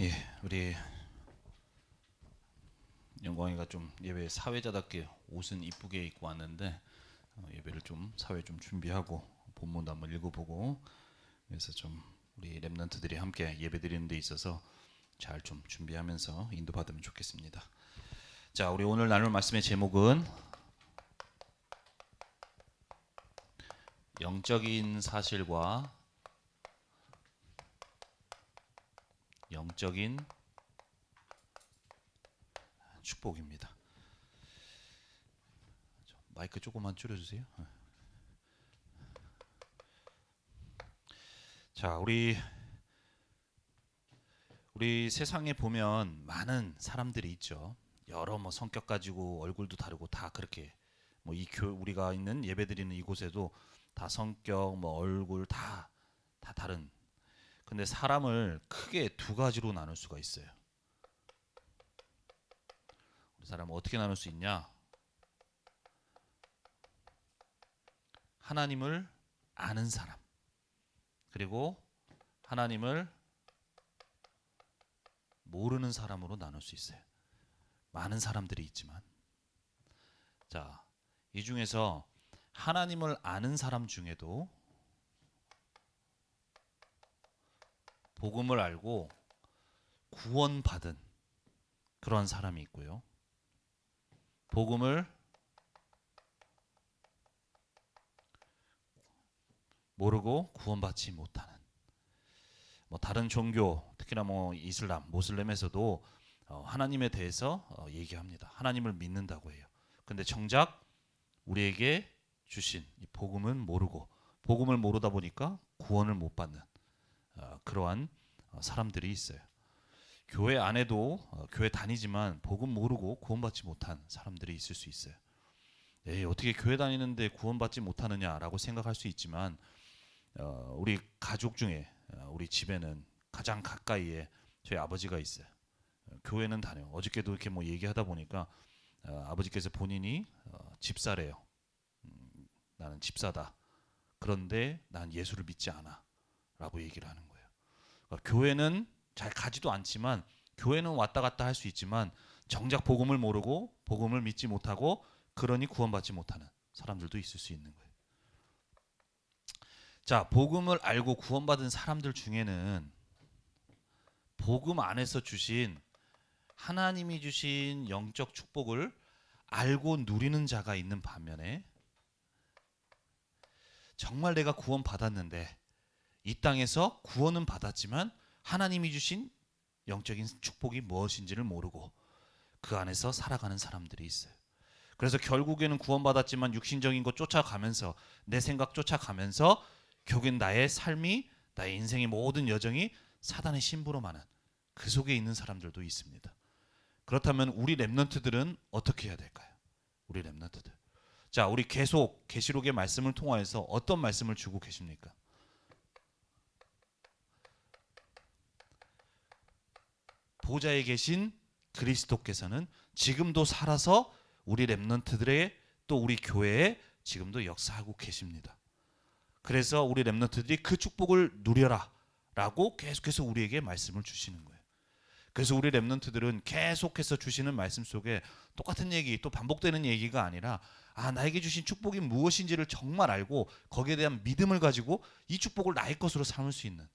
예, 우리 영광이가 좀 예배 사회자답게 옷은 이쁘게 입고 왔는데 예배를 좀 사회 좀 준비하고 본문도 한번 읽어보고 그래서 좀 우리 렘넌트들이 함께 예배 드리는 데 있어서 잘 좀 준비하면서 인도받으면 좋겠습니다. 자, 우리 오늘 나눌 말씀의 제목은 영적인 사실과 영적인 축복입니다. 마이크 조금만 줄여주세요. 자, 우리 세상에 보면 많은 사람들이 있죠. 여러 성격 가지고 얼굴도 다르고 다 그렇게 우리가 있는 예배드리는 이곳에도 다 성격 얼굴 다 다른. 근데 사람을 크게 두 가지로 나눌 수가 있어요. 우리 사람을 어떻게 나눌 수 있냐? 하나님을 아는 사람, 그리고 하나님을 모르는 사람으로 나눌 수 있어요. 많은 사람들이 있지만, 자, 이 중에서 하나님을 아는 사람 중에도 복음을 알고 구원받은 그런 사람이 있고요. 복음을 모르고 구원받지 못하는 다른 종교, 특히나 이슬람, 모슬렘에서도 하나님에 대해서 얘기합니다. 하나님을 믿는다고 해요. 근데 정작 우리에게 주신 이 복음은 모르고 복음을 모르다 보니까 구원을 못 받는 그러한 사람들이 있어요. 교회 안에도 교회 다니지만 복음 모르고 구원받지 못한 사람들이 있을 수 있어요. 에이, 어떻게 교회 다니는데 구원받지 못하느냐라고 생각할 수 있지만 우리 가족 중에 우리 집에는 가장 가까이에 저희 아버지가 있어요. 교회는 다녀요. 어저께도 이렇게 얘기하다 보니까 아버지께서 본인이 집사래요. 나는 집사다. 그런데 난 예수를 믿지 않아. 라고 얘기를 하는 거예요. 그러니까 교회는 잘 가지도 않지만 교회는 왔다 갔다 할 수 있지만 정작 복음을 모르고 복음을 믿지 못하고 그러니 구원받지 못하는 사람들도 있을 수 있는 거예요. 자, 복음을 알고 구원받은 사람들 중에는 복음 안에서 주신 하나님이 주신 영적 축복을 알고 누리는 자가 있는 반면에 정말 내가 구원받았는데 이 땅에서 구원은 받았지만 하나님이 주신 영적인 축복이 무엇인지를 모르고 그 안에서 살아가는 사람들이 있어요. 그래서 결국에는 구원받았지만 육신적인 것 쫓아가면서 내 생각 쫓아가면서 결국엔 나의 삶이 나의 인생의 모든 여정이 사단의 심부름하는 그 속에 있는 사람들도 있습니다. 그렇다면 우리 렘넌트들은 어떻게 해야 될까요? 우리 렘넌트들. 자, 우리 계속 계시록의 말씀을 통하여서 어떤 말씀을 주고 계십니까? 보좌에 계신 그리스도께서는 지금도 살아서 우리 렘넌트들의 또 우리 교회에 지금도 역사하고 계십니다. 그래서 우리 렘넌트들이 그 축복을 누려라 라고 계속해서 우리에게 말씀을 주시는 거예요. 그래서 우리 렘넌트들은 계속해서 주시는 말씀 속에 똑같은 얘기 또 반복되는 얘기가 아니라 나에게 주신 축복이 무엇인지를 정말 알고 거기에 대한 믿음을 가지고 이 축복을 나의 것으로 삼을 수 있는,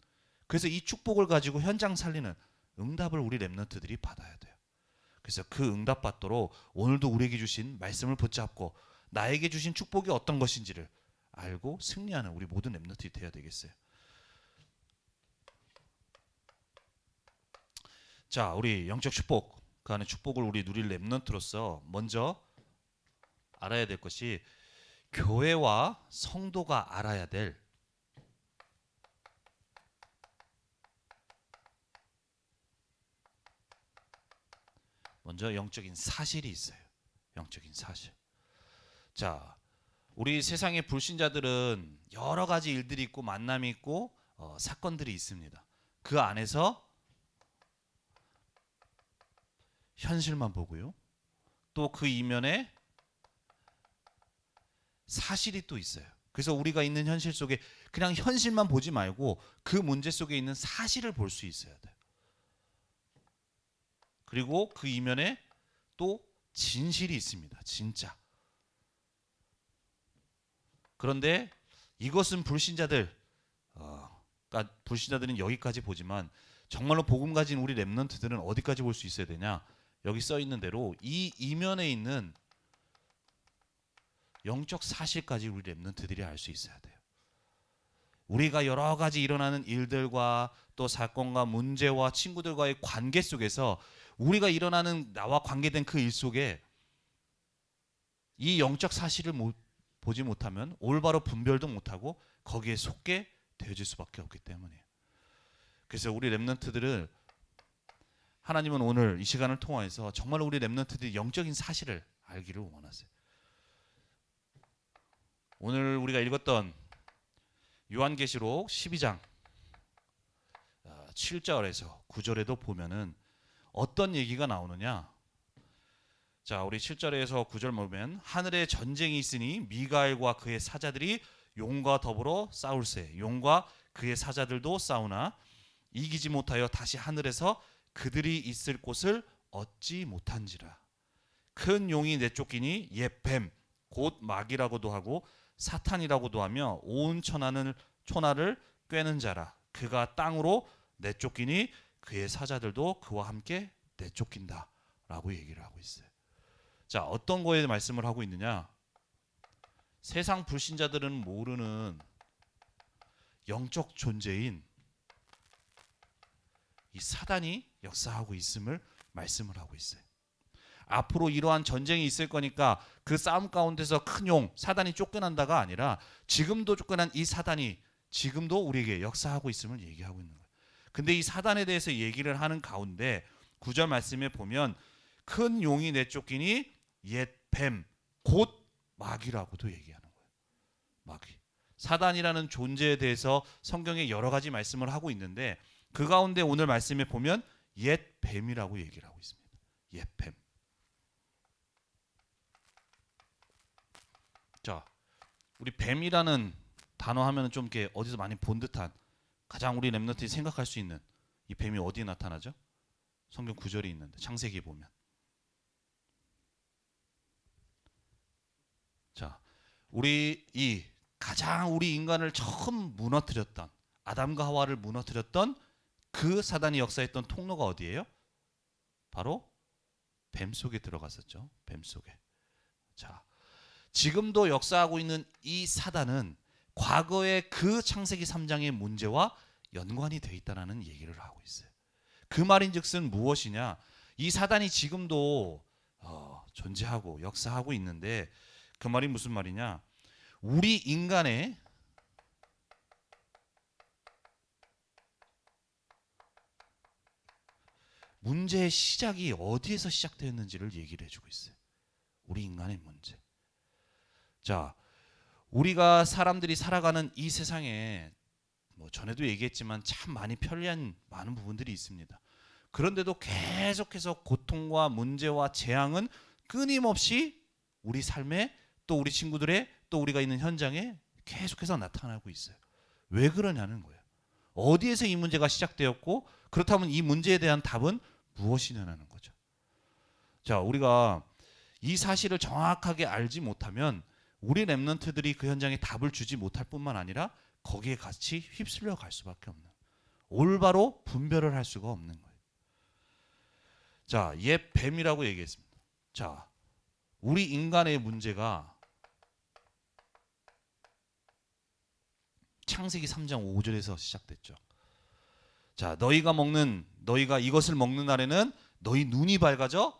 그래서 이 축복을 가지고 현장 살리는 응답을 우리 렘넌트들이 받아야 돼요. 그래서 그 응답 받도록 오늘도 우리에게 주신 말씀을 붙잡고 나에게 주신 축복이 어떤 것인지를 알고 승리하는 우리 모든 렘넌트들이 되어야 되겠어요. 자, 우리 영적 축복, 그 안에 축복을 우리 누릴 렘넌트로서 먼저 알아야 될 것이 교회와 성도가 알아야 될 먼저 영적인 사실이 있어요. 영적인 사실. 자, 우리 세상의 불신자들은 여러 가지 일들이 있고 만남이 있고 사건들이 있습니다. 그 안에서 현실만 보고요. 또 그 이면에 사실이 또 있어요. 그래서 우리가 있는 현실 속에 그냥 현실만 보지 말고 그 문제 속에 있는 사실을 볼 수 있어야 돼요. 그리고 그 이면에 또 진실이 있습니다. 진짜. 그런데 이것은 그러니까 불신자들은 여기까지 보지만 정말로 복음 가진 우리 렘넌트들은 어디까지 볼 수 있어야 되냐? 여기 써 있는 대로 이 이면에 있는 영적 사실까지 우리 렘넌트들이 알 수 있어야 돼요. 우리가 여러 가지 일어나는 일들과 또 사건과 문제와 친구들과의 관계 속에서 우리가 일어나는 나와 관계된 그 일 속에 이 영적 사실을 보지 못하면 올바로 분별도 못하고 거기에 속게 되어질 수밖에 없기 때문이에요. 그래서 우리 렘넌트들을 하나님은 오늘 이 시간을 통해서 정말 우리 렘넌트들이 영적인 사실을 알기를 원하세요. 오늘 우리가 읽었던 요한계시록 12장 7절에서 9절에도 보면은 어떤 얘기가 나오느냐? 자, 우리 7절에서 9절 보면 하늘에 전쟁이 있으니 미가엘과 그의 사자들이 용과 더불어 싸울세. 용과 그의 사자들도 싸우나 이기지 못하여 다시 하늘에서 그들이 있을 곳을 얻지 못한지라. 큰 용이 내쫓기니 옛 뱀 곧 마귀라고도 하고 사탄이라고도 하며 온 천하를 꿰는 자라. 그가 땅으로 내쫓기니 그의 사자들도 그와 함께 내쫓긴다 라고 얘기를 하고 있어요. 자, 어떤 거에 말씀을 하고 있느냐? 세상 불신자들은 모르는 영적 존재인 이 사단이 역사하고 있음을 말씀을 하고 있어요. 앞으로 이러한 전쟁이 있을 거니까 그 싸움 가운데서 큰 용 사단이 쫓겨난다가 아니라 지금도 쫓겨난 이 사단이 지금도 우리에게 역사하고 있음을 얘기하고 있는 거예요. 근데 이 사단에 대해서 얘기를 하는 가운데 9절 말씀에 보면 큰 용이 내쫓기니 옛 뱀 곧 마귀라고도 얘기하는 거예요. 마귀. 사단이라는 존재에 대해서 성경에 여러 가지 말씀을 하고 있는데 그 가운데 오늘 말씀에 보면 옛 뱀이라고 얘기를 하고 있습니다. 옛 뱀. 자, 우리 뱀이라는 단어 하면은 좀 이렇게 어디서 많이 본 듯한 가장 우리 렘넌트들이 생각할 수 있는 이 뱀이 어디에 나타나죠? 성경 구절이 있는데 창세기에 보면. 자, 가장 우리 인간을 처음 무너뜨렸던 아담과 하와를 무너뜨렸던 그 사단이 역사했던 통로가 어디예요? 바로 뱀 속에 들어갔었죠. 뱀 속에. 자, 지금도 역사하고 있는 이 사단은 과거의 그 창세기 3장의 문제와 연관이 되어 있다는 얘기를 하고 있어요. 그 말인즉슨 무엇이냐? 이 사단이 지금도 존재하고 역사하고 있는데 그 말이 무슨 말이냐? 우리 인간의 문제의 시작이 어디에서 시작되었는지를 얘기를 해주고 있어요. 우리 인간의 문제. 자, 우리가 사람들이 살아가는 이 세상에 전에도 얘기했지만 참 많이 편리한 많은 부분들이 있습니다. 그런데도 계속해서 고통과 문제와 재앙은 끊임없이 우리 삶에 또 우리 친구들의 또 우리가 있는 현장에 계속해서 나타나고 있어요. 왜 그러냐는 거예요. 어디에서 이 문제가 시작되었고 그렇다면 이 문제에 대한 답은 무엇이냐는 거죠. 자, 우리가 이 사실을 정확하게 알지 못하면 우리 렘넌트들이 그 현장에 답을 주지 못할 뿐만 아니라 거기에 같이 휩쓸려 갈 수밖에 없는, 올바로 분별을 할 수가 없는 거예요. 자, 옛 뱀이라고 얘기했습니다. 자, 우리 인간의 문제가 창세기 3장 5절에서 시작됐죠. 자, 너희가 이것을 먹는 날에는 너희 눈이 밝아져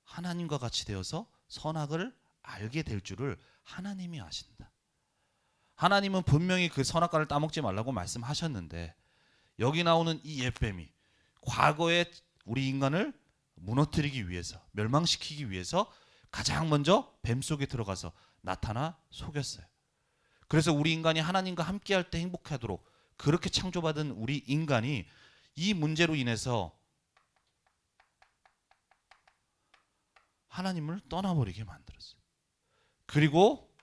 하나님과 같이 되어서 선악을 알게 될 줄을 하나님이 아신다. 하나님은 분명히 그 선악과를 따먹지 말라고 말씀하셨는데 여기 나오는 이 옛뱀이 과거에 우리 인간을 무너뜨리기 위해서, 멸망시키기 위해서 가장 먼저 뱀 속에 들어가서 나타나 속였어요. 그래서 우리 인간이 하나님과 함께할 때 행복하도록 그렇게 창조받은 우리 인간이 이 문제로 인해서 하나님을 떠나버리게 만들었어요. 그리고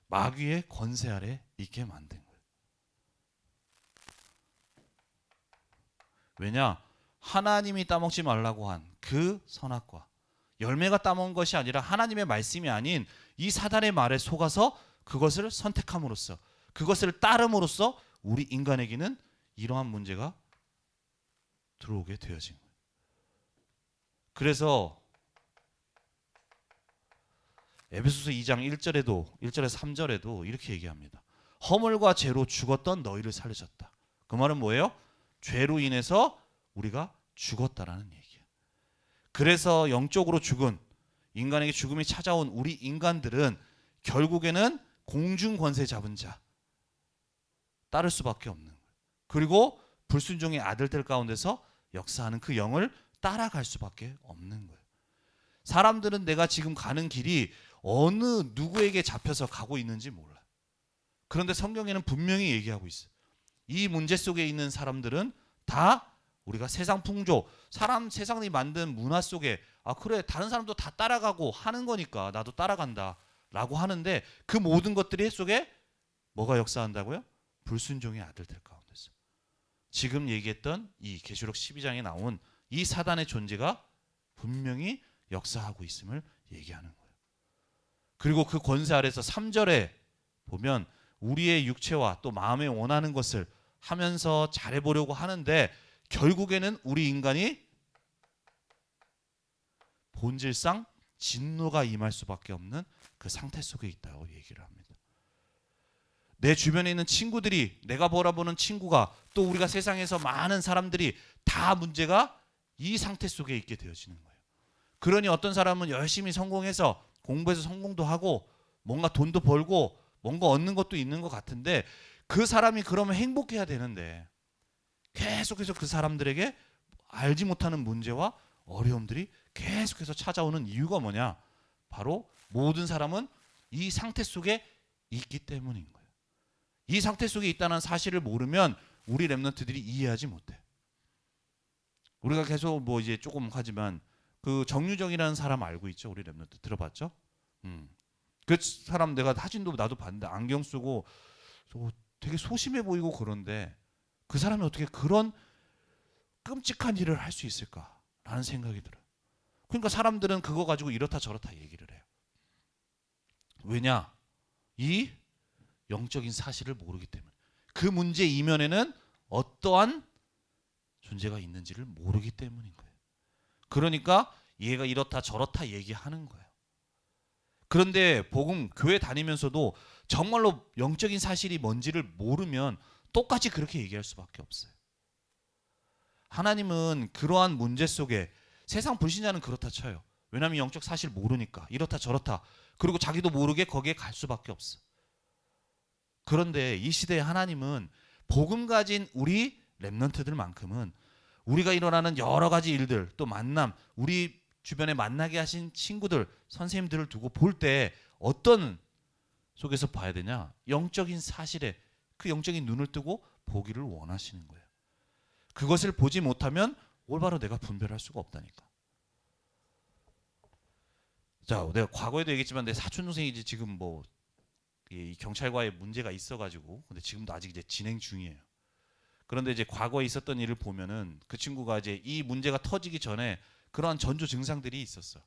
마귀의 권세 아래 있게 만든 거예요. 왜냐? 하나님이 따먹지 말라고 한 그 선악과, 열매가 따먹은 것이 아니라 하나님의 말씀이 아닌 이 사단의 말에 속아서 그것을 선택함으로써, 그것을 따름으로써 우리 인간에게는 이러한 문제가 들어오게 되어진 거예요. 그래서 에베소서 2장 1절에서 3절에도 이렇게 얘기합니다. 허물과 죄로 죽었던 너희를 살리셨다. 그 말은 뭐예요? 죄로 인해서 우리가 죽었다라는 얘기예요. 그래서 영적으로 죽은, 인간에게 죽음이 찾아온 우리 인간들은 결국에는 공중 권세 잡은 자, 따를 수밖에 없는 거예요. 그리고 불순종의 아들들 가운데서 역사하는 그 영을 따라갈 수밖에 없는 거예요. 사람들은 내가 지금 가는 길이 어느 누구에게 잡혀서 가고 있는지 몰라요. 그런데 성경에는 분명히 얘기하고 있어요. 이 문제 속에 있는 사람들은 다 우리가 세상 풍조, 세상이 만든 문화 속에 그래 다른 사람도 다 따라가고 하는 거니까 나도 따라간다 라고 하는데, 그 모든 것들이 속에 뭐가 역사한다고요? 불순종의 아들들 가운데서 지금 얘기했던 이 계시록 12장에 나온 이 사단의 존재가 분명히 역사하고 있음을 얘기하는 거예요. 그리고 그 권세 아래서 3절에 보면 우리의 육체와 또 마음에 원하는 것을 하면서 잘해보려고 하는데 결국에는 우리 인간이 본질상 진노가 임할 수밖에 없는 그 상태 속에 있다고 얘기를 합니다. 내 주변에 있는 친구들이, 내가 바라보는 친구가, 또 우리가 세상에서 많은 사람들이 다 문제가 이 상태 속에 있게 되어지는 거예요. 그러니 어떤 사람은 열심히 성공해서 공부해서 성공도 하고 뭔가 돈도 벌고 뭔가 얻는 것도 있는 것 같은데, 그 사람이 그러면 행복해야 되는데 계속해서 그 사람들에게 알지 못하는 문제와 어려움들이 계속해서 찾아오는 이유가 뭐냐? 바로 모든 사람은 이 상태 속에 있기 때문인 거예요. 이 상태 속에 있다는 사실을 모르면 우리 렘넌트들이 이해하지 못해. 우리가 계속 뭐 이제 조금 하지만 그 정유정이라는 사람 알고 있죠? 우리 렘넌트 들어봤죠? 그 사람 내가 사진도 나도 봤는데 안경 쓰고 되게 소심해 보이고 그런데 그 사람이 어떻게 그런 끔찍한 일을 할 수 있을까라는 생각이 들어요. 그러니까 사람들은 그거 가지고 이렇다 저렇다 얘기를 해요. 왜냐? 이 영적인 사실을 모르기 때문에. 그 문제 이면에는 어떠한 존재가 있는지를 모르기 때문인 거예요. 그러니까 얘가 이렇다 저렇다 얘기하는 거예요. 그런데 복음 교회 다니면서도 정말로 영적인 사실이 뭔지를 모르면 똑같이 그렇게 얘기할 수밖에 없어요. 하나님은 그러한 문제 속에, 세상 불신자는 그렇다 쳐요. 왜냐하면 영적 사실 모르니까 이렇다 저렇다, 그리고 자기도 모르게 거기에 갈 수밖에 없어. 그런데 이 시대의 하나님은 복음 가진 우리 렘넌트들만큼은 우리가 일어나는 여러 가지 일들, 또 만남, 우리 주변에 만나게 하신 친구들, 선생님들을 두고 볼 때 어떤 속에서 봐야 되냐? 영적인 사실에 그 영적인 눈을 뜨고 보기를 원하시는 거예요. 그것을 보지 못하면 올바로 내가 분별할 수가 없다니까. 자, 내가 과거에도 얘기했지만 내 사촌 동생이 이제 지금 뭐 이 경찰과의 문제가 있어가지고, 근데 지금도 아직 이제 진행 중이에요. 그런데 이제 과거에 있었던 일을 보면은 그 친구가 이제 이 문제가 터지기 전에 그러한 전조 증상들이 있었어.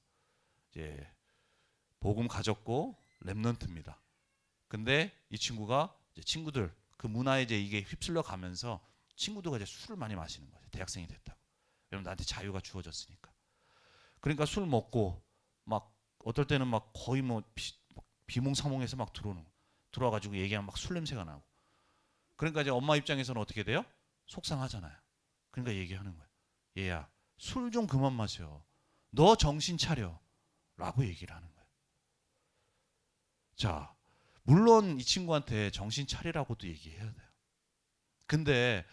이제 복음 가졌고 렘넌트입니다. 근데 이 친구가 이제 친구들 그 문화에 이제 이게 휩쓸려 가면서 친구들과 이제 술을 많이 마시는 거예요. 대학생이 됐다고. 왜냐면 나한테 자유가 주어졌으니까. 그러니까 술 먹고 막 어떨 때는 막 거의 뭐 비몽사몽해서 막 들어와가지고 얘기하면 막 술 냄새가 나고. 그러니까 이제 엄마 입장에서는 어떻게 돼요? 속상하잖아요. 그러니까 얘기하는 거예요. 얘야, 술 좀 그만 마셔. 너 정신 차려. 라고 얘기를 하는 거예요. 자, 물론 이 친구한테 정신 차리라고도 얘기해야 돼요. 근데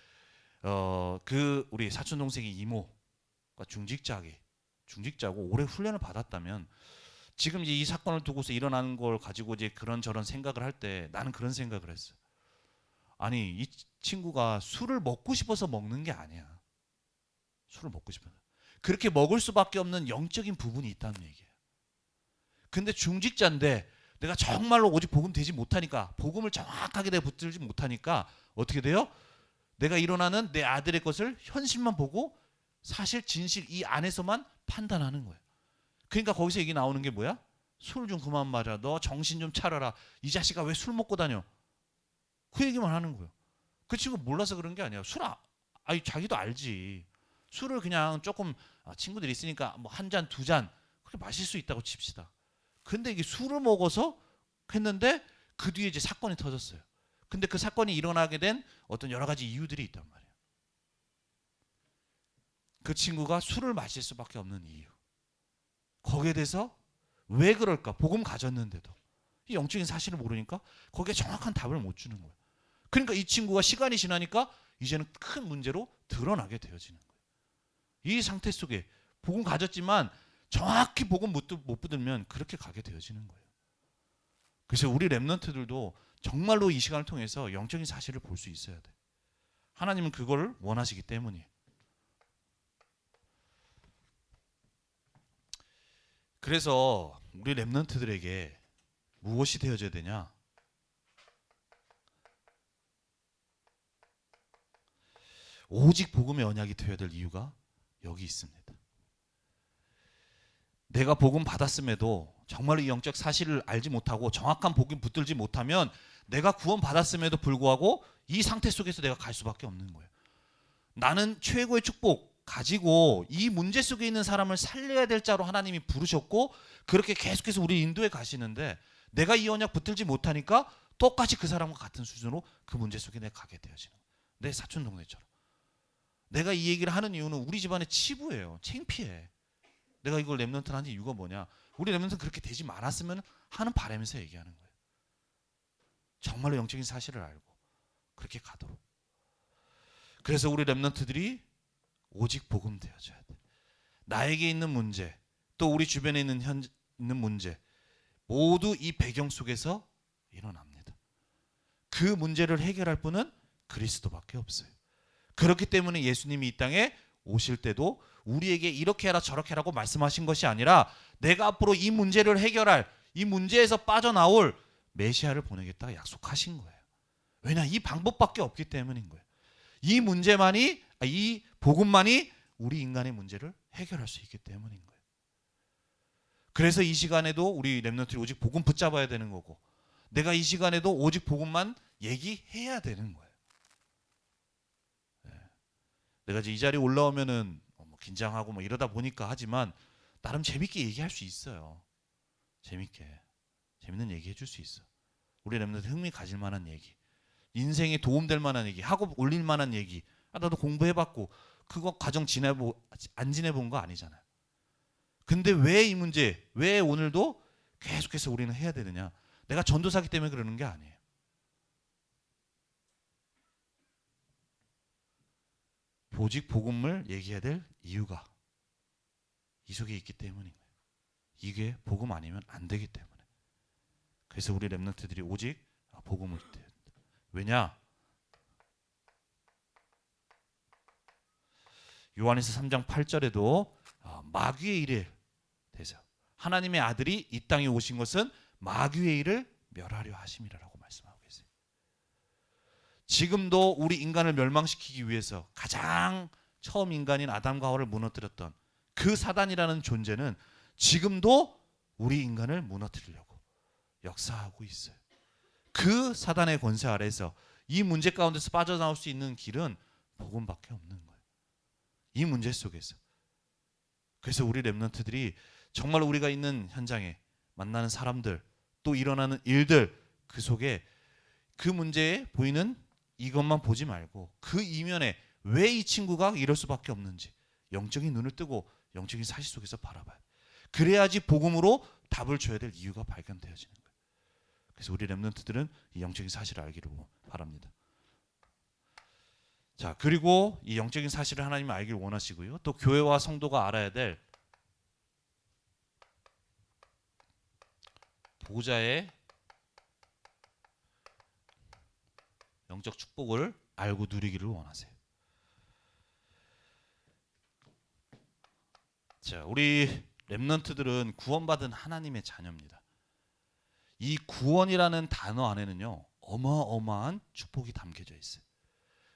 그 우리 사촌 동생의 이모가 중직자고 오래 훈련을 받았다면 지금 이제 이 사건을 두고서 일어나는 걸 가지고 이제 그런저런 생각을 할 때 나는 그런 생각을 했어요. 아니, 이 친구가 술을 먹고 싶어서 먹는 게 아니야. 술을 먹고 싶어서. 그렇게 먹을 수밖에 없는 영적인 부분이 있다는 얘기예요. 근데 중직자인데 내가 정말로 오직 복음 되지 못하니까, 복음을 정확하게 내가 붙들지 못하니까 어떻게 돼요? 내가 일어나는 내 아들의 것을 현실만 보고 사실 진실 이 안에서만 판단하는 거예요. 그러니까 거기서 얘기 나오는 게 뭐야? 술 좀 그만 마자. 너 정신 좀 차려라. 이 자식아 왜 술 먹고 다녀? 그 얘기만 하는 거예요. 그 친구 몰라서 그런 게 아니야. 아니 자기도 알지. 술을 그냥 조금 친구들이 있으니까 뭐 한 잔, 두 잔 그렇게 마실 수 있다고 칩시다. 근데 이게 술을 먹어서 했는데 그 뒤에 이제 사건이 터졌어요. 근데 그 사건이 일어나게 된 어떤 여러 가지 이유들이 있단 말이에요. 그 친구가 술을 마실 수밖에 없는 이유. 거기에 대해서 왜 그럴까? 복음 가졌는데도 이 영적인 사실을 모르니까 거기에 정확한 답을 못 주는 거예요. 그러니까 이 친구가 시간이 지나니까 이제는 큰 문제로 드러나게 되어지는 거예요. 이 상태 속에 복음 가졌지만 정확히 복음 못 붙들면 그렇게 가게 되어지는 거예요. 그래서 우리 렘넌트들도 정말로 이 시간을 통해서 영적인 사실을 볼 수 있어야 돼. 하나님은 그걸 원하시기 때문이에요. 그래서 우리 렘넌트들에게 무엇이 되어져야 되냐? 오직 복음의 언약이 되어야 될 이유가 여기 있습니다. 내가 복음 받았음에도 정말로 이 영적 사실을 알지 못하고 정확한 복음 붙들지 못하면 내가 구원 받았음에도 불구하고 이 상태 속에서 내가 갈 수밖에 없는 거예요. 나는 최고의 축복 가지고 이 문제 속에 있는 사람을 살려야 될 자로 하나님이 부르셨고 그렇게 계속해서 우리 인도에 가시는데 내가 이 언약 붙들지 못하니까 똑같이 그 사람과 같은 수준으로 그 문제 속에 내가 가게 되어지는 거예요. 내 사촌 동네처럼. 내가 이 얘기를 하는 이유는 우리 집안의 치부예요. 창피해. 내가 이걸 렘넌트를 하는 이유가 뭐냐? 우리 렘넌트는 그렇게 되지 말았으면 하는 바람에서 얘기하는 거예요. 정말로 영적인 사실을 알고 그렇게 가도록. 그래서 우리 렘넌트들이 오직 복음 되어져야 돼. 나에게 있는 문제, 또 우리 주변에 있는 문제 모두 이 배경 속에서 일어납니다. 그 문제를 해결할 분은 그리스도밖에 없어요. 그렇기 때문에 예수님이 이 땅에 오실 때도 우리에게 이렇게 해라 저렇게 하라고 말씀하신 것이 아니라 내가 앞으로 이 문제를 해결할 이 문제에서 빠져나올 메시아를 보내겠다고 약속하신 거예요. 왜냐? 이 방법밖에 없기 때문인 거예요. 이 복음만이 우리 인간의 문제를 해결할 수 있기 때문인 거예요. 그래서 이 시간에도 우리 렘넌트들이 오직 복음 붙잡아야 되는 거고 내가 이 시간에도 오직 복음만 얘기해야 되는 거예요. 내가 이제 이 자리에 올라오면은 긴장하고 뭐 이러다 보니까 하지만 나름 재밌게 얘기할 수 있어요. 재밌는 얘기 해줄 수 있어. 우리 렘넌트 흥미 가질 만한 얘기, 인생에 도움될 만한 얘기, 하고 올릴 만한 얘기. 나도 공부해봤고 그거 가정 안 지내본 거 아니잖아요. 근데 왜 이 문제, 왜 오늘도 계속해서 우리는 해야 되느냐? 내가 전도사기 때문에 그러는 게 아니에요. 오직 복음을 얘기해야 될 이유가 이 속에 있기 때문인 거예요. 이게 복음 아니면 안 되기 때문에. 그래서 우리 렘넌트들이 오직 복음을 해야 된다. 왜냐? 요한에서 3장 8절에도 마귀의 일에 대해서 하나님의 아들이 이 땅에 오신 것은 마귀의 일을 멸하려 하심이라고 말씀하고 계세요. 지금도 우리 인간을 멸망시키기 위해서 가장 처음 인간인 아담과 하와를 무너뜨렸던 그 사단이라는 존재는 지금도 우리 인간을 무너뜨리려고 역사하고 있어요. 그 사단의 권세 아래에서 이 문제 가운데서 빠져나올 수 있는 길은 복음밖에 없는 거예요. 이 문제 속에서. 그래서 우리 렘넌트들이 정말 우리가 있는 현장에 만나는 사람들 또 일어나는 일들 그 속에 그 문제에 보이는 이것만 보지 말고 그 이면에 왜 이 친구가 이럴 수밖에 없는지 영적인 눈을 뜨고 영적인 사실 속에서 바라봐요. 그래야지 복음으로 답을 줘야 될 이유가 발견되어지는 거예요. 그래서 우리 렘넌트들은 이 영적인 사실을 알기를 바랍니다. 자, 그리고 이 영적인 사실을 하나님이 알기를 원하시고요. 또 교회와 성도가 알아야 될 보호자의 영적 축복을 알고 누리기를 원하세요. 자, 우리 렘넌트들은 구원받은 하나님의 자녀입니다. 이 구원이라는 단어 안에는요 어마어마한 축복이 담겨져 있어요.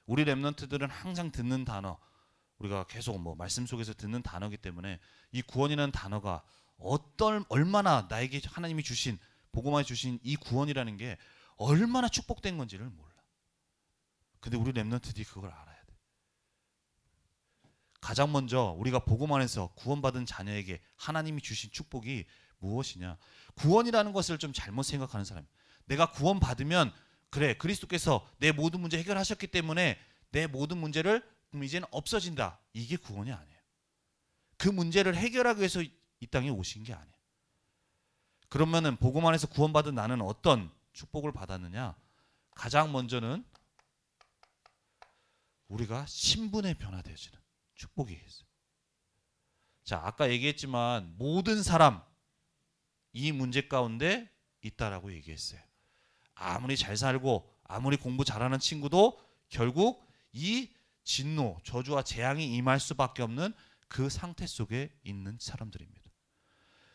우리 렘넌트들은 항상 듣는 단어, 우리가 계속 뭐 말씀 속에서 듣는 단어이기 때문에 이 구원이라는 단어가 얼마나 나에게 하나님이 주신 복음을 주신 이 구원이라는 게 얼마나 축복된 건지를 몰라. 근데 우리 렘넌트들이 그걸 알아야 돼. 가장 먼저 우리가 복음 안에서 구원받은 자녀에게 하나님이 주신 축복이 무엇이냐? 구원이라는 것을 좀 잘못 생각하는 사람. 내가 구원받으면 그래, 그리스도께서 내 모든 문제 해결하셨기 때문에 내 모든 문제를 이제는 없어진다. 이게 구원이 아니에요. 그 문제를 해결하기 위해서 이 땅에 오신 게 아니에요. 그러면은 복음 안에서 구원받은 나는 어떤 축복을 받았느냐? 가장 먼저는 우리가 신분의 변화되어지는 축복이 있어요. 자, 아까 얘기했지만 모든 사람 이 문제 가운데 있다라고 얘기했어요. 아무리 잘 살고 아무리 공부 잘하는 친구도 결국 이 진노, 저주와 재앙이 임할 수밖에 없는 그 상태 속에 있는 사람들입니다.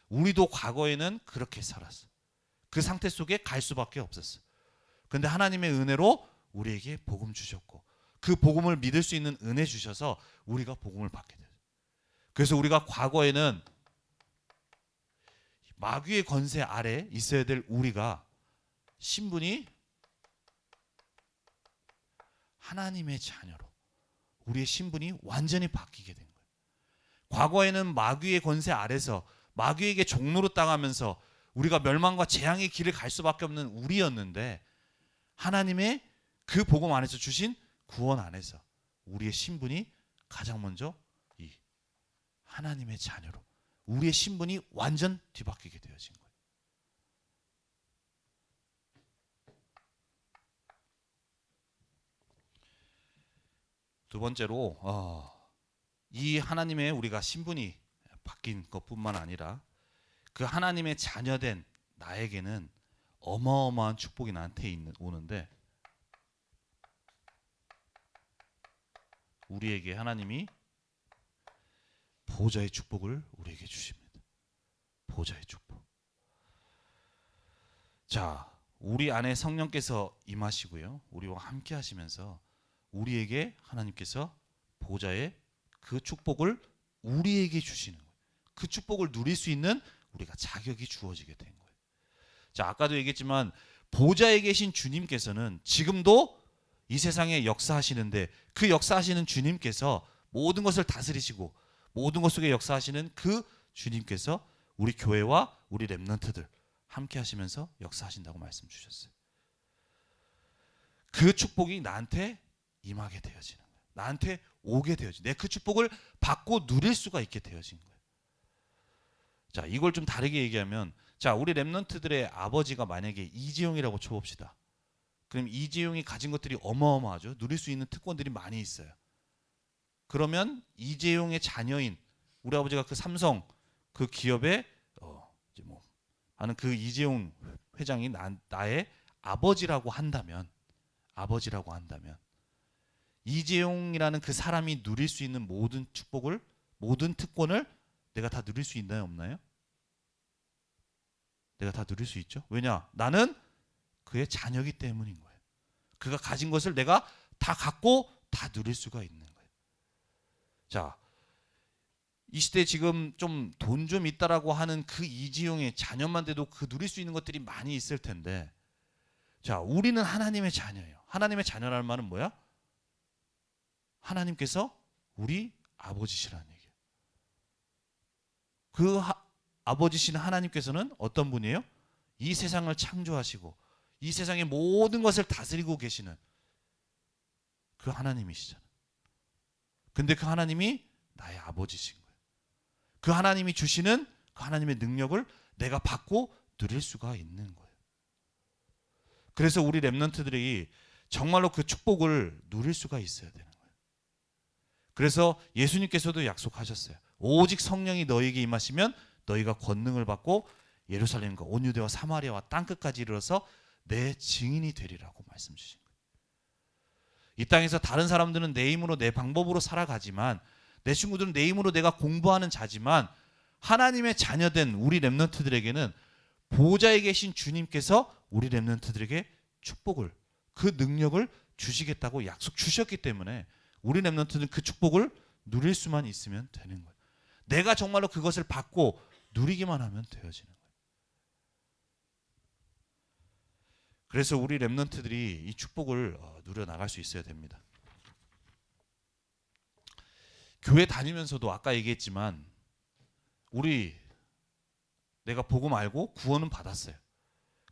우리도 과거에는 그렇게 살았어. 그 상태 속에 갈 수밖에 없었어. 그런데 하나님의 은혜로 우리에게 복음 주셨고 그 복음을 믿을 수 있는 은혜 주셔서 우리가 복음을 받게 돼요. 그래서 우리가 과거에는 마귀의 권세 아래 있어야 될 우리가 신분이 하나님의 자녀로 우리의 신분이 완전히 바뀌게 된 거예요. 과거에는 마귀의 권세 아래서 마귀에게 종로로 당하면서 우리가 멸망과 재앙의 길을 갈 수밖에 없는 우리였는데 하나님의 그 복음 안에서 주신 구원 안에서 우리의 신분이 가장 먼저 이 하나님의 자녀로 우리의 신분이 완전 뒤바뀌게 되어진 거예요. 두 번째로 이 하나님의 우리가 신분이 바뀐 것뿐만 아니라 그 하나님의 자녀된 나에게는 어마어마한 축복이 나한테 오는데 우리에게 하나님이 보좌의 축복을 우리에게 주십니다. 보좌의 축복. 자, 우리 안에 성령께서 임하시고요. 우리와 함께 하시면서 우리에게 하나님께서 보좌의 그 축복을 우리에게 주시는 거예요. 그 축복을 누릴 수 있는 우리가 자격이 주어지게 된 거예요. 자, 아까도 얘기했지만 보좌에 계신 주님께서는 지금도 이 세상에 역사하시는데 그 역사하시는 주님께서 모든 것을 다스리시고 모든 것 속에 역사하시는 그 주님께서 우리 교회와 우리 렘넌트들 함께 하시면서 역사하신다고 말씀 주셨어요. 그 축복이 나한테 임하게 되어지는 거예요. 나한테 오게 되어지는 내 그 축복을 받고 누릴 수가 있게 되어진 거예요. 자, 이걸 좀 다르게 얘기하면 자, 우리 렘넌트들의 아버지가 만약에 이재용이라고 쳐봅시다. 그럼 이재용이 가진 것들이 어마어마하죠. 누릴 수 있는 특권들이 많이 있어요. 그러면 이재용의 자녀인 우리 아버지가 그 삼성 그 기업에 이제 뭐 하는 그 이재용 회장이 나의 아버지라고 한다면 이재용이라는 그 사람이 누릴 수 있는 모든 축복을 모든 특권을 내가 다 누릴 수 있나요, 없나요? 내가 다 누릴 수 있죠. 왜냐? 나는 그의 자녀이기 때문인 거예요. 그가 가진 것을 내가 다 갖고 다 누릴 수가 있는 거예요. 자, 이 시대에 지금 좀 돈 좀 있다라고 하는 그 이지용의 자녀만 돼도 그 누릴 수 있는 것들이 많이 있을 텐데 자, 우리는 하나님의 자녀예요. 하나님의 자녀라는 말은 뭐야? 하나님께서 우리 아버지시라는 얘기예요. 그 아버지신 하나님께서는 어떤 분이에요? 이 세상을 창조하시고 이 세상의 모든 것을 다스리고 계시는 그 하나님이시잖아요. 근데 그 하나님이 나의 아버지신 거예요. 그 하나님이 주시는 그 하나님의 능력을 내가 받고 누릴 수가 있는 거예요. 그래서 우리 렘넌트들이 정말로 그 축복을 누릴 수가 있어야 되는 거예요. 그래서 예수님께서도 약속하셨어요. 오직 성령이 너희에게 임하시면 너희가 권능을 받고 예루살렘과 온 유대와 사마리아와 땅끝까지 이르러서 내 증인이 되리라고 말씀 주신 거예요. 이 땅에서 다른 사람들은 내 힘으로 내 방법으로 살아가지만 내 친구들은 내 힘으로 내가 공부하는 자지만 하나님의 자녀된 우리 렘넌트들에게는 보좌에 계신 주님께서 우리 렘넌트들에게 축복을 그 능력을 주시겠다고 약속 주셨기 때문에 우리 렘넌트는 그 축복을 누릴 수만 있으면 되는 거예요. 내가 정말로 그것을 받고 누리기만 하면 되어지는 거예요. 그래서 우리 렘넌트들이 이 축복을 누려 나갈 수 있어야 됩니다. 교회 다니면서도 아까 얘기했지만 내가 복음 알고 구원은 받았어요.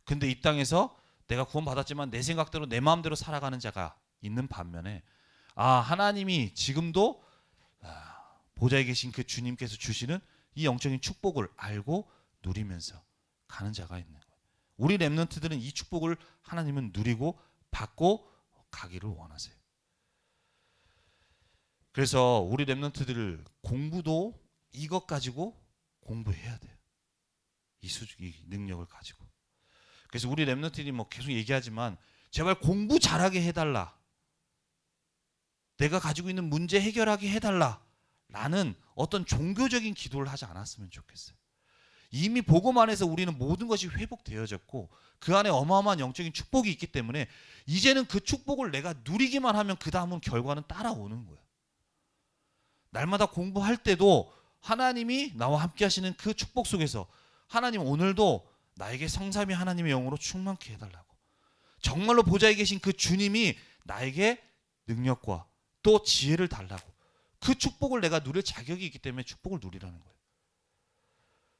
근데 이 땅에서 내가 구원 받았지만 내 생각대로 내 마음대로 살아가는 자가 있는 반면에 하나님이 지금도 보좌에 계신 그 주님께서 주시는 이 영적인 축복을 알고 누리면서 가는 자가 있는 거예요. 우리 렘넌트들은 이 축복을 하나님은 누리고 받고 가기를 원하세요. 그래서 우리 렘넌트들 공부도 이것 가지고 공부해야 돼요. 이 능력을 가지고. 그래서 우리 렘넌트들이 계속 얘기하지만 제발 공부 잘하게 해달라. 내가 가지고 있는 문제 해결하게 해달라. 라는 어떤 종교적인 기도를 하지 않았으면 좋겠어요. 이미 복음 안에서 우리는 모든 것이 회복되어졌고 그 안에 어마어마한 영적인 축복이 있기 때문에 이제는 그 축복을 내가 누리기만 하면 그 다음은 결과는 따라오는 거예요. 날마다 공부할 때도 하나님이 나와 함께 하시는 그 축복 속에서 하나님 오늘도 나에게 성삼위 하나님의 영으로 충만케 해달라고. 정말로 보좌에 계신 그 주님이 나에게 능력과 또 지혜를 달라고. 그 축복을 내가 누릴 자격이 있기 때문에 축복을 누리라는 거예요.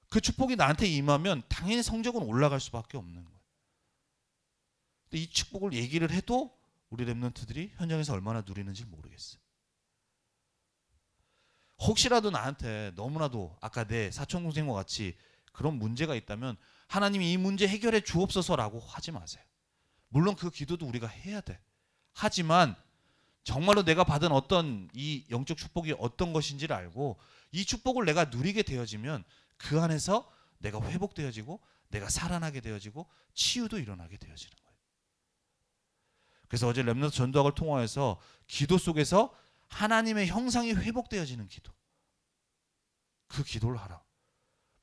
그 축복이 나한테 임하면 당연히 성적은 올라갈 수밖에 없는 거예요. 근데 이 축복을 얘기를 해도 우리 렘넌트들이 현장에서 얼마나 누리는지 모르겠어요. 혹시라도 나한테 너무나도 아까 내 사촌동생과 같이 그런 문제가 있다면 하나님이 이 문제 해결해 주옵소서라고 하지 마세요. 물론 그 기도도 우리가 해야 돼. 하지만 정말로 내가 받은 어떤 이 영적 축복이 어떤 것인지를 알고 이 축복을 내가 누리게 되어지면 그 안에서 내가 회복되어지고 내가 살아나게 되어지고 치유도 일어나게 되어지는 거예요. 그래서 어제 렘넌트 전도학을 통하여서 기도 속에서 하나님의 형상이 회복되어지는 기도, 그 기도를 하라.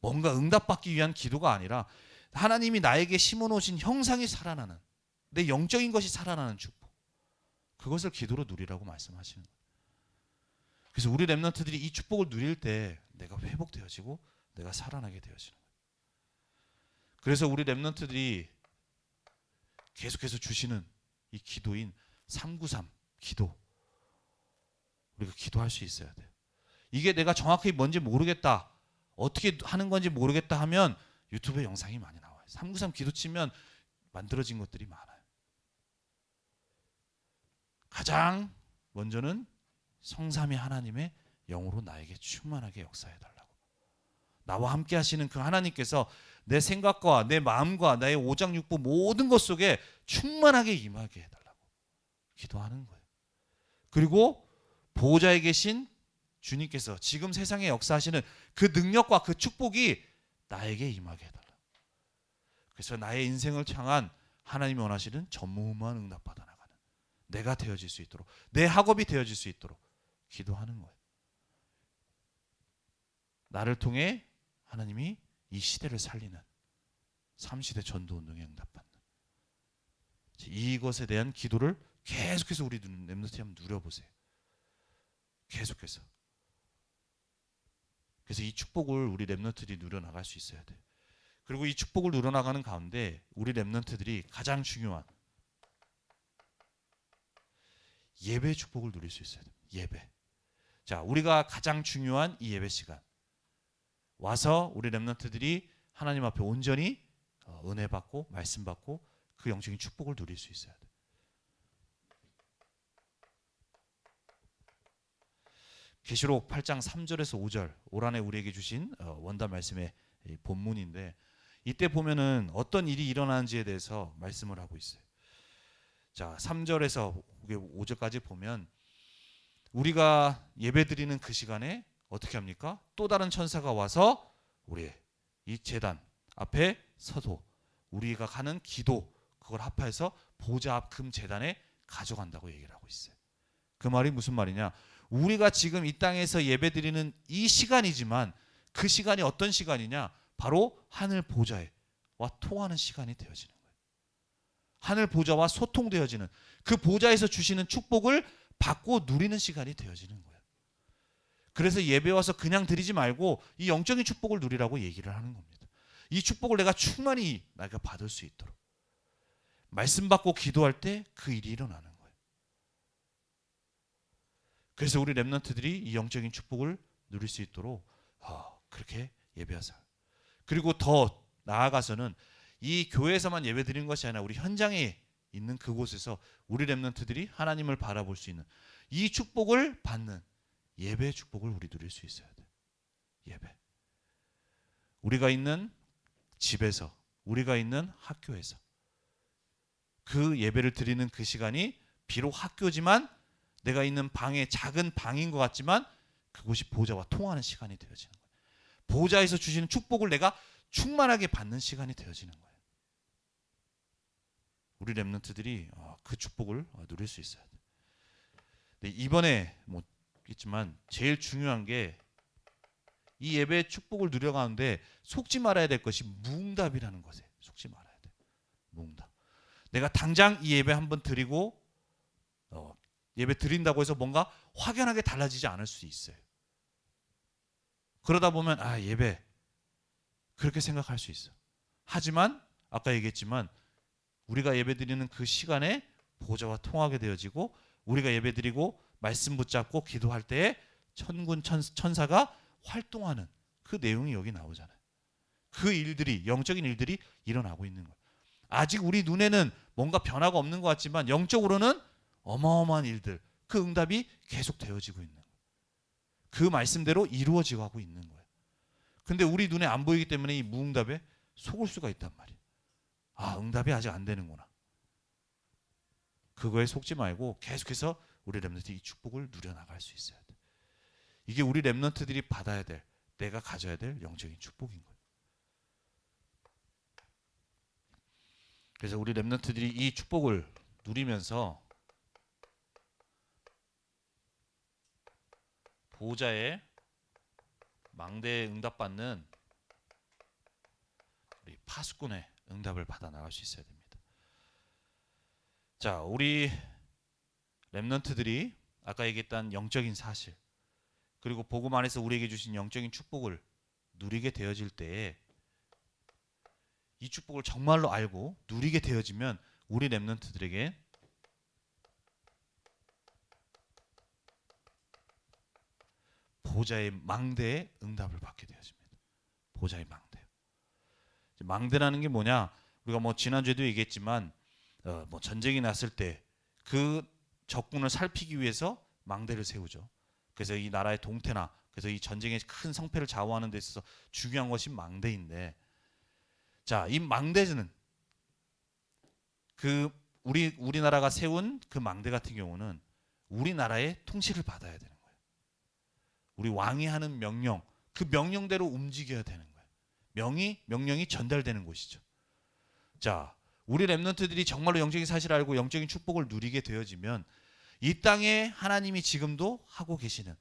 뭔가 응답받기 위한 기도가 아니라 하나님이 나에게 심어놓으신 형상이 살아나는, 내 영적인 것이 살아나는 축복, 그것을 기도로 누리라고 말씀하시는 거예요. 그래서 우리 렘넌트들이 이 축복을 누릴 때 내가 회복되어지고 내가 살아나게 되어지는 거예요. 그래서 우리 렘넌트들이 계속해서 주시는 이 기도인 393 기도, 우리가 기도할 수 있어야 돼요. 이게 내가 정확히 뭔지 모르겠다, 어떻게 하는 건지 모르겠다 하면 유튜브에 영상이 많이 나와요. 393 기도 치면 만들어진 것들이 많아요. 가장 먼저는 성삼위 하나님의 영으로 나에게 충만하게 역사해달라고. 나와 함께 하시는 그 하나님께서 내 생각과 내 마음과 나의 오장육부 모든 것 속에 충만하게 임하게 해달라고 기도하는 거예요. 그리고 보호자에 계신 주님께서 지금 세상에 역사하시는 그 능력과 그 축복이 나에게 임하게 해달라. 그래서 나의 인생을 향한 하나님이 원하시는 전무후무한 응답받아 나가는 내가 되어질 수 있도록, 내 학업이 되어질 수 있도록 기도하는 거예요. 나를 통해 하나님이 이 시대를 살리는 3시대 전도운동에 응답받는, 이것에 대한 기도를 계속해서 우리 렘넌트 한번 누려보세요. 계속해서. 그래서 이 축복을 우리 렘넌트들이 누려나갈 수 있어야 돼요. 그리고 이 축복을 누려나가는 가운데 우리 렘넌트들이 가장 중요한 예배의 축복을 누릴 수 있어야 돼요. 예배. 자, 우리가 가장 중요한 이 예배 시간 와서 우리 렘넌트들이 하나님 앞에 온전히 은혜 받고 말씀 받고 그 영적인 축복을 누릴 수 있어야 돼요. 계시록 8장 3절에서 5절 올 한해 우리에게 주신 원단 말씀의 본문인데, 이때 보면은 어떤 일이 일어나는지에 대해서 말씀을 하고 있어요. 자, 3절에서 5절까지 보면 우리가 예배드리는 그 시간에 어떻게 합니까? 또 다른 천사가 와서 우리의 이 제단 앞에 서도 우리가 가는 기도 그걸 합해서 보좌 앞 금 제단에 가져간다고 얘기를 하고 있어요. 그 말이 무슨 말이냐? 우리가 지금 이 땅에서 예배드리는 이 시간이지만 그 시간이 어떤 시간이냐? 바로 하늘 보좌와 통하는 시간이 되어지는 거예요. 하늘 보좌와 소통되어지는 그 보좌에서 주시는 축복을 받고 누리는 시간이 되어지는 거예요. 그래서 예배 와서 그냥 드리지 말고 이 영적인 축복을 누리라고 얘기를 하는 겁니다. 이 축복을 내가 충만히 내가 받을 수 있도록 말씀 받고 기도할 때 그 일이 일어나는 거예요. 그래서 우리 렘넌트들이 이 영적인 축복을 누릴 수 있도록 그렇게 예배하세요. 그리고 더 나아가서는 이 교회에서만 예배 드리는 것이 아니라 우리 현장에 있는 그곳에서 우리 렘넌트들이 하나님을 바라볼 수 있는 이 축복을 받는 예배의 축복을 우리 누릴 수 있어야 돼. 예배. 우리가 있는 집에서, 우리가 있는 학교에서 그 예배를 드리는 그 시간이 비록 학교지만 내가 있는 방에 작은 방인 것 같지만 그곳이 보좌와 통하는 시간이 되어지는 거예요. 보좌에서 주시는 축복을 내가 충만하게 받는 시간이 되어지는 거예요. 우리 렘넌트들이 그 축복을 누릴 수 있어야 돼요. 이번에 있지만 제일 중요한 게 이 예배의 축복을 누려가는데 속지 말아야 될 것이 무응답이라는 것에 속지 말아야 돼. 무응답. 내가 당장 이 예배 한번 드리고 예배 드린다고 해서 뭔가 확연하게 달라지지 않을 수 있어요. 그러다 보면 예배 그렇게 생각할 수 있어. 하지만 아까 얘기했지만 우리가 예배 드리는 그 시간에 보좌와 통하게 되어지고 우리가 예배 드리고 말씀 붙잡고 기도할 때에 천군 천사가 활동하는 그 내용이 여기 나오잖아요. 그 일들이 영적인 일들이 일어나고 있는 거예요. 아직 우리 눈에는 뭔가 변화가 없는 것 같지만 영적으로는 어마어마한 일들, 그 응답이 계속 되어지고 있는 거예요. 그 말씀대로 이루어지고 하고 있는 거예요. 근데 우리 눈에 안 보이기 때문에 이 무응답에 속을 수가 있단 말이에요. 응답이 아직 안 되는구나. 그거에 속지 말고 계속해서 우리 렘넌트 이 축복을 누려나갈 수 있어야 돼. 이게 우리 렘넌트들이 받아야 될, 내가 가져야 될 영적인 축복인 거예요. 그래서 우리 렘넌트들이 이 축복을 누리면서 보호자의 망대에 응답받는 우리 파수꾼의 응답을 받아 나갈 수 있어야 됩니다. 자, 우리 렘넌트들이 아까 얘기했던 영적인 사실 그리고 복음 안에서 우리에게 주신 영적인 축복을 누리게 되어질 때에 이 축복을 정말로 알고 누리게 되어지면 우리 렘넌트들에게 보좌의 망대에 응답을 받게 되어집니다. 보좌의 망대. 망대라는 게 뭐냐? 우리가 지난주에도 얘기했지만 전쟁이 났을 때 그 적군을 살피기 위해서 망대를 세우죠. 그래서 이 나라의 동태나 그래서 이 전쟁의 큰 성패를 좌우하는 데 있어서 중요한 것이 망대인데, 자, 이 망대는 우리나라가 세운 그 망대 같은 경우는 우리나라의 통치를 받아야 되는 거예요. 우리 왕이 하는 명령, 그 명령대로 움직여야 되는 거예요. 명령이 전달되는 곳이죠. 자, 우리 렘넌트들이 정말로 영적인 사실을 알고 영적인 축복을 누리게 되어지면 이 땅에 하나님이 지금도 하고 계시는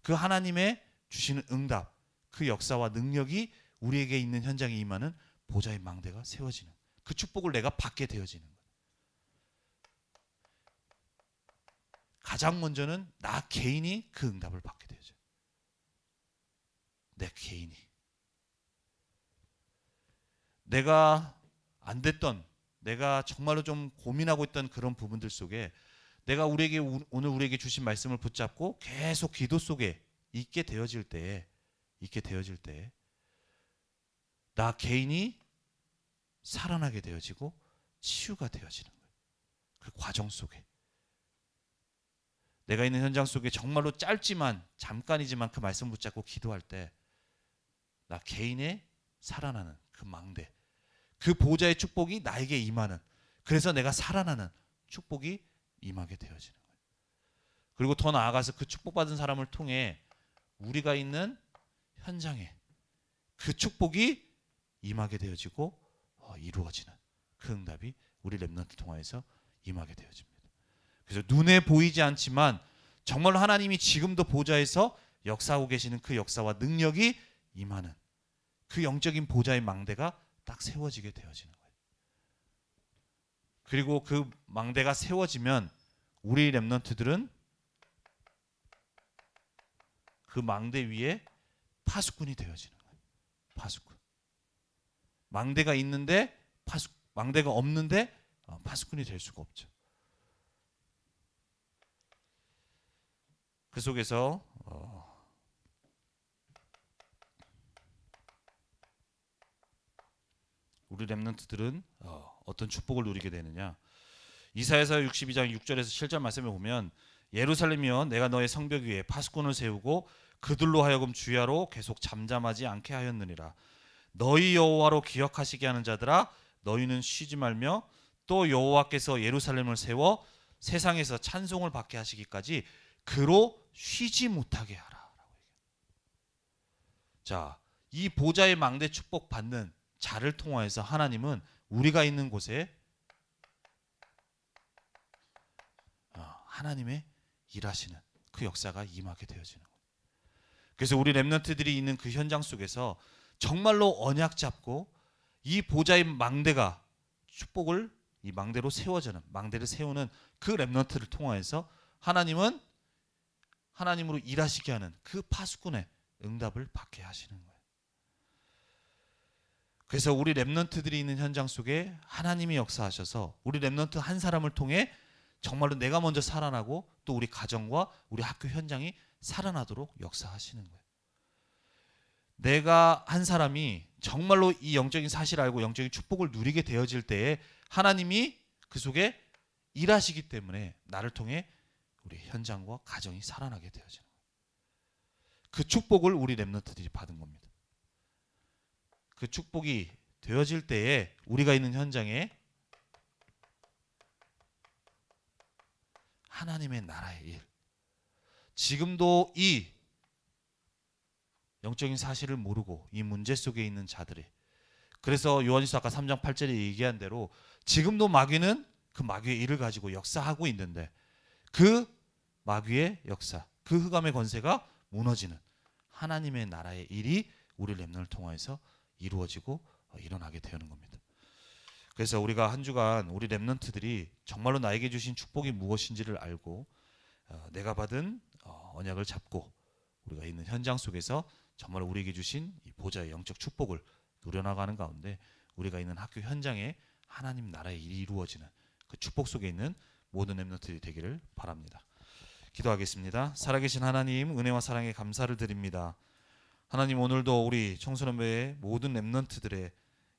그 하나님의 주시는 응답, 그 역사와 능력이 우리에게 있는 현장에 임하는 보좌의 망대가 세워지는 그 축복을 내가 받게 되어지는 거예요. 가장 먼저는 나 개인이 그 응답을 받게 되어져요. 내 개인이. 내가 안 됐던, 내가 정말로 좀 고민하고 있던 그런 부분들 속에 내가 오늘 우리에게 주신 말씀을 붙잡고 계속 기도 속에 있게 되어질 때 나 개인이 살아나게 되어지고 치유가 되어지는 거예요. 그 과정 속에 내가 있는 현장 속에 정말로 짧지만 잠깐이지만 그 말씀 붙잡고 기도할 때 나 개인의 살아나는 그 망대, 그 보좌의 축복이 나에게 임하는, 그래서 내가 살아나는 축복이 임하게 되어지는 거예요. 그리고 더 나아가서 그 축복받은 사람을 통해 우리가 있는 현장에 그 축복이 임하게 되어지고 이루어지는 그 응답이 우리 렘넌트 통하여서 임하게 되어집니다. 그래서 눈에 보이지 않지만 정말로 하나님이 지금도 보좌에서 역사하고 계시는 그 역사와 능력이 임하는 그 영적인 보좌의 망대가 딱 세워지게 되어지는 거예요. 그리고 그 망대가 세워지면 우리 렘넌트들은 그 망대 위에 파수꾼이 되어지는 거예요. 파수꾼. 망대가 있는데 망대가 없는데 파수꾼이 될 수가 없죠. 그 속에서 우리 렘넌트들은 어떤 축복을 누리게 되느냐? 이사야서 62장 6절에서 7절 말씀에 보면 예루살렘이여 내가 너의 성벽 위에 파수꾼을 세우고 그들로 하여금 주야로 계속 잠잠하지 않게 하였느니라. 너희 여호와로 기억하시게 하는 자들아 너희는 쉬지 말며 또 여호와께서 예루살렘을 세워 세상에서 찬송을 받게 하시기까지 그로 쉬지 못하게 하라. 자, 이 보좌의 망대 축복 받는 자를 통하여서 하나님은 우리가 있는 곳에 하나님의 일하시는 그 역사가 임하게 되어지는 거예요. 그래서 우리 렘넌트들이 있는 그 현장 속에서 정말로 언약 잡고 이 보좌의 망대가 축복을 이 망대로 세워지는 망대를 세우는 그 렘넌트를 통하여서 하나님은 하나님으로 일하시게 하는 그 파수꾼의 응답을 받게 하시는 거예요. 그래서 우리 렘넌트들이 있는 현장 속에 하나님이 역사하셔서 우리 렘넌트 한 사람을 통해 정말로 내가 먼저 살아나고 또 우리 가정과 우리 학교 현장이 살아나도록 역사하시는 거예요. 내가 한 사람이 정말로 이 영적인 사실을 알고 영적인 축복을 누리게 되어질 때에 하나님이 그 속에 일하시기 때문에 나를 통해 우리 현장과 가정이 살아나게 되어지는 거예요. 그 축복을 우리 렘넌트들이 받은 겁니다. 그 축복이 되어질 때에 우리가 있는 현장에 하나님의 나라의 일, 지금도 이 영적인 사실을 모르고 이 문제 속에 있는 자들이, 그래서 요한일서 아까 3장 8절에 얘기한 대로 지금도 마귀는 그 마귀의 일을 가지고 역사하고 있는데 그 마귀의 역사, 그 흑암의 권세가 무너지는 하나님의 나라의 일이 우리 렘넌트를 통해서 이루어지고 일어나게 되는 겁니다. 그래서 우리가 한 주간 우리 렘넌트들이 정말로 나에게 주신 축복이 무엇인지를 알고 내가 받은 언약을 잡고 우리가 있는 현장 속에서 정말 우리에게 주신 이 보좌의 영적 축복을 누려나가는 가운데 우리가 있는 학교 현장에 하나님 나라의 일이 이루어지는 그 축복 속에 있는 모든 렘넌트들이 되기를 바랍니다. 기도하겠습니다. 살아계신 하나님, 은혜와 사랑에 감사를 드립니다. 하나님, 오늘도 우리 청소년부의 모든 렘넌트들의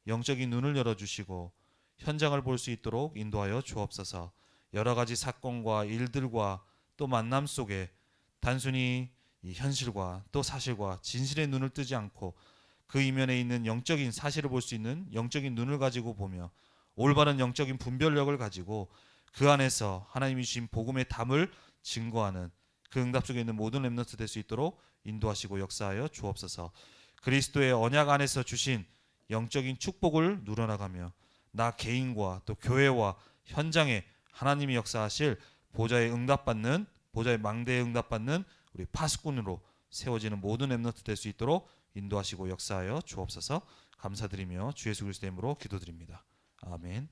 영적인 눈을 열어주시고 현장을 볼 수 있도록 인도하여 주옵소서. 여러 가지 사건과 일들과 또 만남 속에 단순히 이 현실과 또 사실과 진실의 눈을 뜨지 않고 그 이면에 있는 영적인 사실을 볼 수 있는 영적인 눈을 가지고 보며 올바른 영적인 분별력을 가지고 그 안에서 하나님이 주신 복음의 담을 증거하는 그 응답 속에 있는 모든 렘넌트 될 수 있도록 인도하시고 역사하여 주옵소서. 그리스도의 언약 안에서 주신 영적인 축복을 누려나가며 나 개인과 또 교회와 현장에 하나님이 역사하실 보좌의 응답받는, 보좌의 망대에 응답받는 우리 파수꾼으로 세워지는 모든 렘넌트 될 수 있도록 인도하시고 역사하여 주옵소서. 감사드리며 주 예수 그리스도의 이름으로 기도드립니다. 아멘.